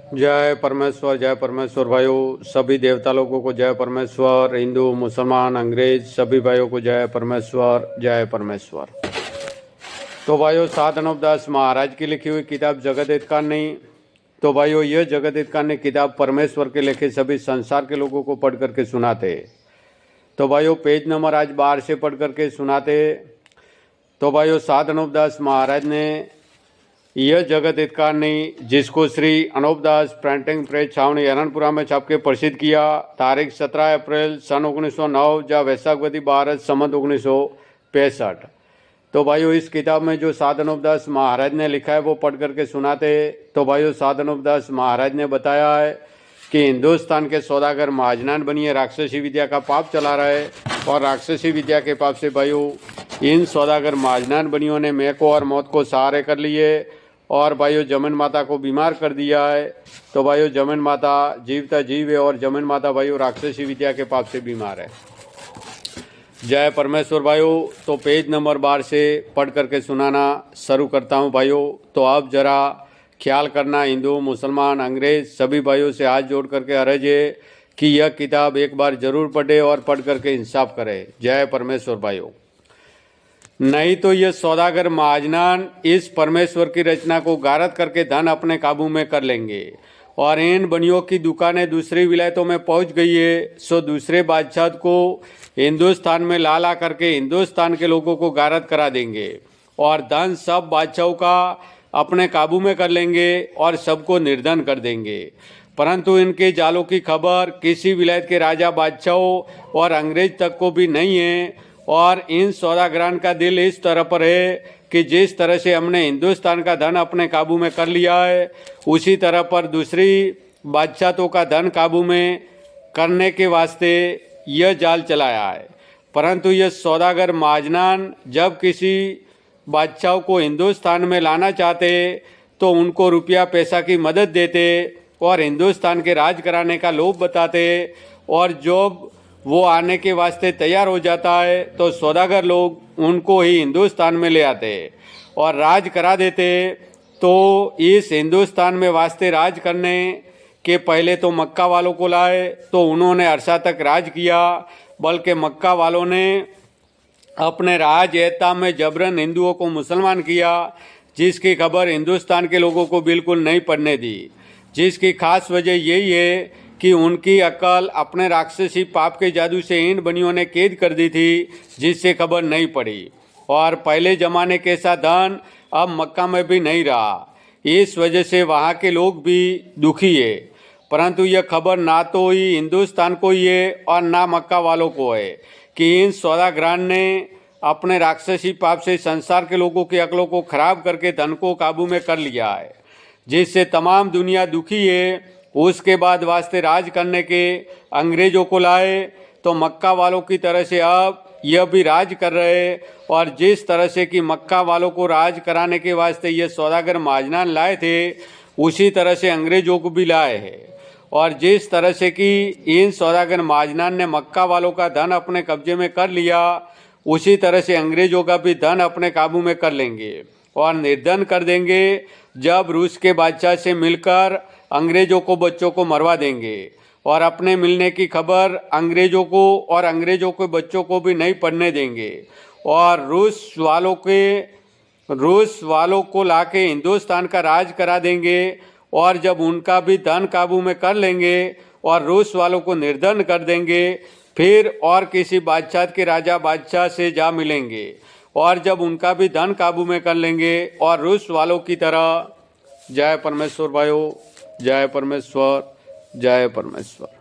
जय परमेश्वर भाइयों, सभी देवता लोगों को जय परमेश्वर। हिंदू, मुसलमान, अंग्रेज सभी भाइयों को जय परमेश्वर। तो भाइयों, सात अनूपदास महाराज की लिखी हुई किताब जगत हितकारिणी। तो भाइयों, यह जगत हितकारिणी किताब परमेश्वर के लिखे सभी संसार के लोगों को पढ़ करके सुनाते। तो भाइयों, पेज नंबर आज 12 से पढ़ करके सुनाते। तो भाइयों, सात अनूपदास महाराज ने यह जगत हितकारिणी, जिसको श्री अनूपदास प्रिंटिंग प्रेस छावनी हरणपुरा में छाप के प्रसिद्ध किया, तारीख 17 अप्रैल सन 1909 या वैशाखवती 12 संवत 1965। तो भाइयों, इस किताब में जो सात अनूपदास महाराज ने लिखा है वो पढ़ करके सुनाते। तो भाइयों, सात अनूपदास महाराज ने बताया है कि हिंदुस्तान के सौदागर महाजनान बनिए राक्षसी विद्या का पाप चला रहे, और राक्षसी विद्या के पाप से भाइयों इन सौदागर महाजनान बनियों ने मैं को और मौत को सहारे कर लिए, और भाइयों जमीन माता को बीमार कर दिया है। तो भाइयों, जमीन माता जीवता जीव है, और जमीन माता भाइयों राक्षसी विद्या के पाप से बीमार है। जय परमेश्वर भाइयों। तो पेज नंबर 12 से पढ़ करके सुनाना शुरू करता हूँ भाइयों। तो आप जरा ख्याल करना, हिंदू, मुसलमान, अंग्रेज सभी भाइयों से हाथ जोड़ करके अर्ज है कि यह किताब एक बार जरूर पढ़े और पढ़ करके इंसाफ करे। जय परमेश्वर भाइयों। नहीं तो ये सौदागर महाजनान इस परमेश्वर की रचना को गारत करके धन अपने काबू में कर लेंगे, और इन बनियों की दुकानें दूसरी विलायतों में पहुंच गई है, सो दूसरे बादशाह को हिंदुस्तान में ला करके हिंदुस्तान के लोगों को गारत करा देंगे, और धन सब बादशाहों का अपने काबू में कर लेंगे और सबको निर्धन कर देंगे। परंतु इनके जालों की खबर किसी विलायत के राजा, बादशाहों और अंग्रेज तक को भी नहीं है, और इन सौदागरान का दिल इस तरह पर है कि जिस तरह से हमने हिंदुस्तान का धन अपने काबू में कर लिया है, उसी तरह पर दूसरी बादशाहों का धन काबू में करने के वास्ते यह जाल चलाया है। परंतु यह सौदागर महाजनान जब किसी बादशाह को हिंदुस्तान में लाना चाहते तो उनको रुपया पैसा की मदद देते और हिंदुस्तान के राज कराने का लोभ बताते, और जब वो आने के वास्ते तैयार हो जाता है तो सौदागर लोग उनको ही हिंदुस्तान में ले आते और राज करा देते। तो इस हिंदुस्तान में वास्ते राज करने के पहले तो मक्का वालों को लाए, तो उन्होंने अरसा तक राज किया, बल्कि मक्का वालों ने अपने राज एहता में जबरन हिंदुओं को मुसलमान किया, जिसकी खबर हिंदुस्तान के लोगों को बिल्कुल नहीं पड़ने दी। जिसकी खास वजह यही है कि उनकी अकल अपने राक्षसी पाप के जादू से इन बनियों ने कैद कर दी थी, जिससे खबर नहीं पड़ी, और पहले ज़माने के सा धन अब मक्का में भी नहीं रहा। इस वजह से वहाँ के लोग भी दुखी है। परंतु यह खबर ना तो ही हिंदुस्तान को ही है और ना मक्का वालों को है कि इन सौदागरान ने अपने राक्षसी पाप से संसार के लोगों की अकलों को खराब करके धन को काबू में कर लिया है, जिससे तमाम दुनिया दुखी है। उसके बाद वास्ते राज करने के अंग्रेजों को लाए, तो मक्का वालों की तरह से अब यह भी राज कर रहे, और जिस तरह से कि मक्का वालों को राज कराने के वास्ते ये सौदागर महाजनान लाए थे, उसी तरह से अंग्रेजों को भी लाए हैं। और जिस तरह से कि इन सौदागर महाजनान ने मक्का वालों का धन अपने कब्जे में कर लिया, उसी तरह से अंग्रेजों का भी धन अपने काबू में कर लेंगे और निर्धन कर देंगे, जब रूस के बादशाह से मिलकर अंग्रेजों को बच्चों को मरवा देंगे, और अपने मिलने की खबर अंग्रेजों को और अंग्रेजों के बच्चों को भी नहीं पढ़ने देंगे, और रूस वालों को लाके हिंदुस्तान का राज करा देंगे, और जब उनका भी धन काबू में कर लेंगे और रूस वालों को निर्धन कर देंगे, फिर और किसी बादशाह के राजा बादशाह से जा मिलेंगे, और जब उनका भी धन काबू में कर लेंगे और रूस वालों की तरह। जय परमेश्वर भाइयों, जय परमेश्वर, जय परमेश्वर।